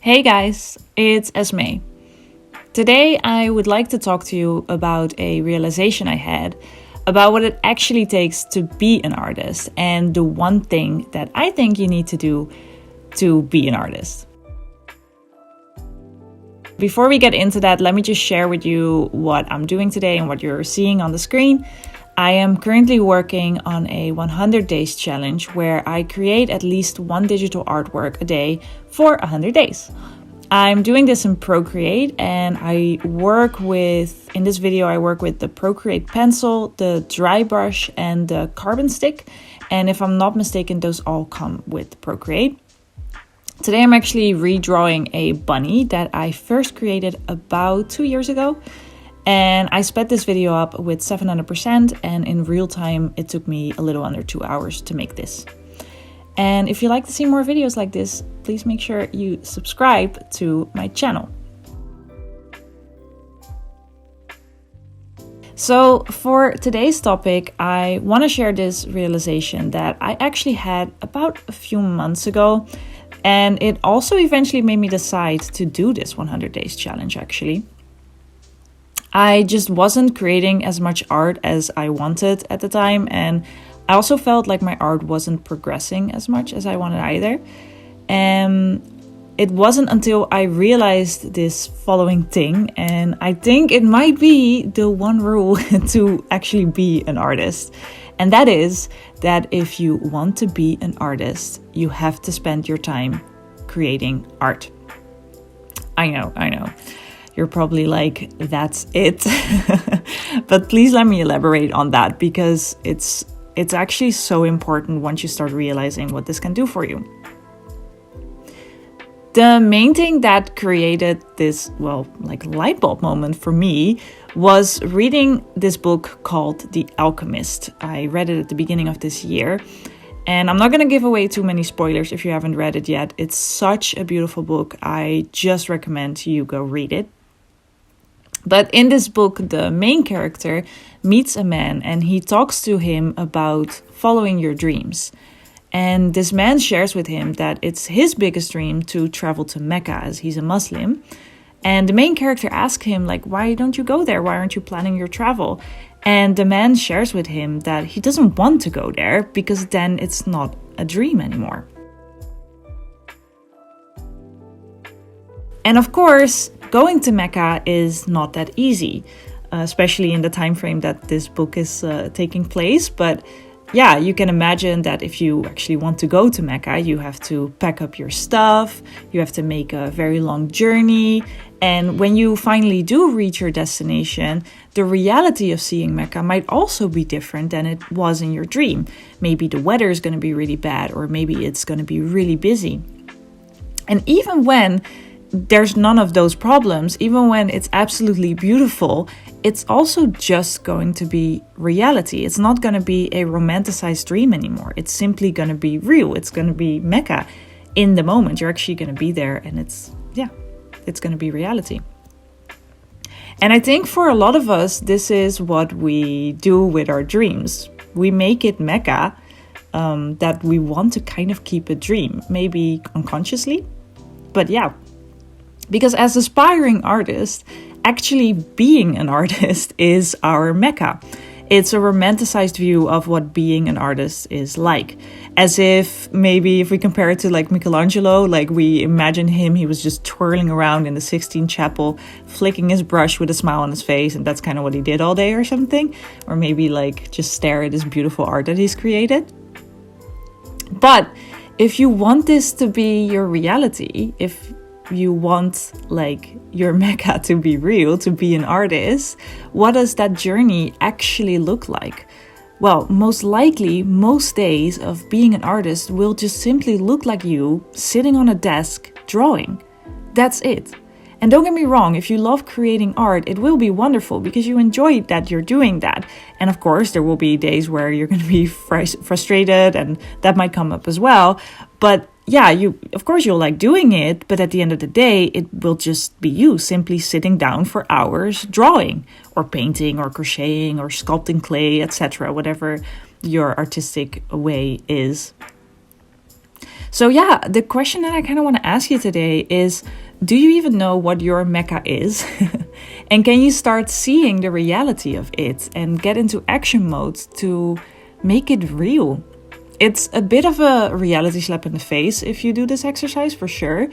Hey guys, it's Esme. Today I would like to talk to you about a realization I had about what it actually takes to be an artist and the one thing that I think you need to do to be an artist. Before we get into that, let me just share with you what I'm doing today and what you're seeing on the screen. I am currently working on a 100 days challenge where I create at least one digital artwork a day for 100 days. I'm doing this in Procreate and in this video I work with the Procreate pencil, the dry brush and the carbon stick. And if I'm not mistaken, those all come with Procreate. Today I'm actually redrawing a bunny that I first created about 2 years ago. And I sped this video up with 700%, and in real time it took me a little under 2 hours to make this. And if you like to see more videos like this, please make sure you subscribe to my channel. So for today's topic, I want to share this realization that I actually had about a few months ago. And it also eventually made me decide to do this 100 days challenge actually. I just wasn't creating as much art as I wanted at the time, and I also felt like my art wasn't progressing as much as I wanted either. And it wasn't until I realized this following thing, and I think it might be the one rule to actually be an artist. And that is that if you want to be an artist, you have to spend your time creating art. I know. You're probably like, that's it. But please let me elaborate on that because it's actually so important once you start realizing what this can do for you. The main thing that created this, light bulb moment for me was reading this book called The Alchemist. I read it at the beginning of this year. And I'm not going to give away too many spoilers if you haven't read it yet. It's such a beautiful book. I just recommend you go read it. But in this book, the main character meets a man and he talks to him about following your dreams. And this man shares with him that it's his biggest dream to travel to Mecca as he's a Muslim. And the main character asks him, why don't you go there? Why aren't you planning your travel? And the man shares with him that he doesn't want to go there because then it's not a dream anymore. And of course, going to Mecca is not that easy, especially in the time frame that this book is taking place. But yeah, you can imagine that if you actually want to go to Mecca, you have to pack up your stuff, you have to make a very long journey. And when you finally do reach your destination, the reality of seeing Mecca might also be different than it was in your dream. Maybe the weather is going to be really bad, or maybe it's going to be really busy. And even when there's none of those problems, even when it's absolutely beautiful, it's also just going to be reality. It's not going to be a romanticized dream anymore. It's simply going to be real. It's going to be Mecca in the moment. You're actually going to be there and it's going to be reality. And I think for a lot of us, this is what we do with our dreams. We make it Mecca, that we want to kind of keep a dream, maybe unconsciously, but yeah. Because as aspiring artists, actually being an artist is our Mecca. It's a romanticized view of what being an artist is like. As if maybe if we compare it to Michelangelo, we imagine him, he was just twirling around in the Sistine Chapel, flicking his brush with a smile on his face, and that's kind of what he did all day or something. Or maybe just stare at this beautiful art that he's created. But if you want this to be your reality, if you want your Mecca to be real, to be an artist, what does that journey actually look like? Well, most likely, most days of being an artist will just simply look like you sitting on a desk drawing. That's it. And don't get me wrong, if you love creating art, it will be wonderful because you enjoy that you're doing that. And of course, there will be days where you're going to be frustrated, and that might come up as well. But yeah, you'll like doing it, but at the end of the day, it will just be you simply sitting down for hours drawing or painting or crocheting or sculpting clay, etc., whatever your artistic way is. So yeah, the question that I kind of want to ask you today is, do you even know what your Mecca is? And can you start seeing the reality of it and get into action mode to make it real? It's a bit of a reality slap in the face if you do this exercise, for sure.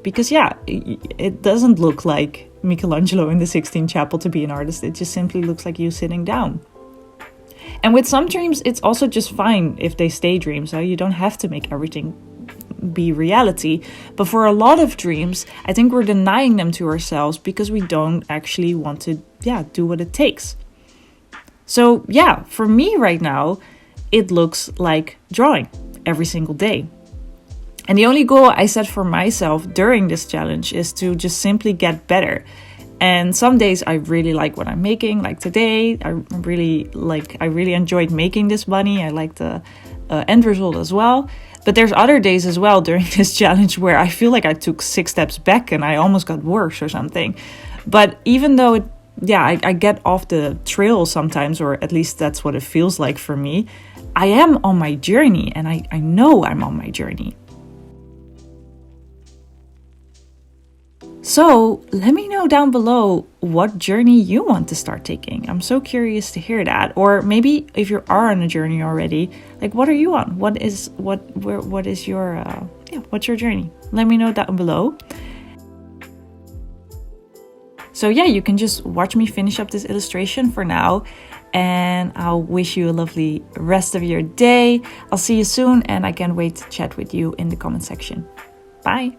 Because yeah, it doesn't look like Michelangelo in the Sistine Chapel to be an artist. It just simply looks like you sitting down. And with some dreams, it's also just fine if they stay dreams. So you don't have to make everything be reality. But for a lot of dreams, I think we're denying them to ourselves because we don't actually want to, do what it takes. So yeah, for me right now, it looks like drawing every single day. And the only goal I set for myself during this challenge is to just simply get better. And some days I really like what I'm making, like today. I really enjoyed making this bunny. I like the end result as well. But there's other days as well during this challenge where I feel like I took 6 steps back and I almost got worse or something. But even though I get off the trail sometimes, or at least that's what it feels like for me, I am on my journey, and I know I'm on my journey. So let me know down below what journey you want to start taking. I'm so curious to hear that. Or maybe if you are on a journey already, like, what are you on? What's your journey? Let me know down below. So yeah, you can just watch me finish up this illustration for now, and I'll wish you a lovely rest of your day. I'll see you soon, and I can't wait to chat with you in the comment section. Bye.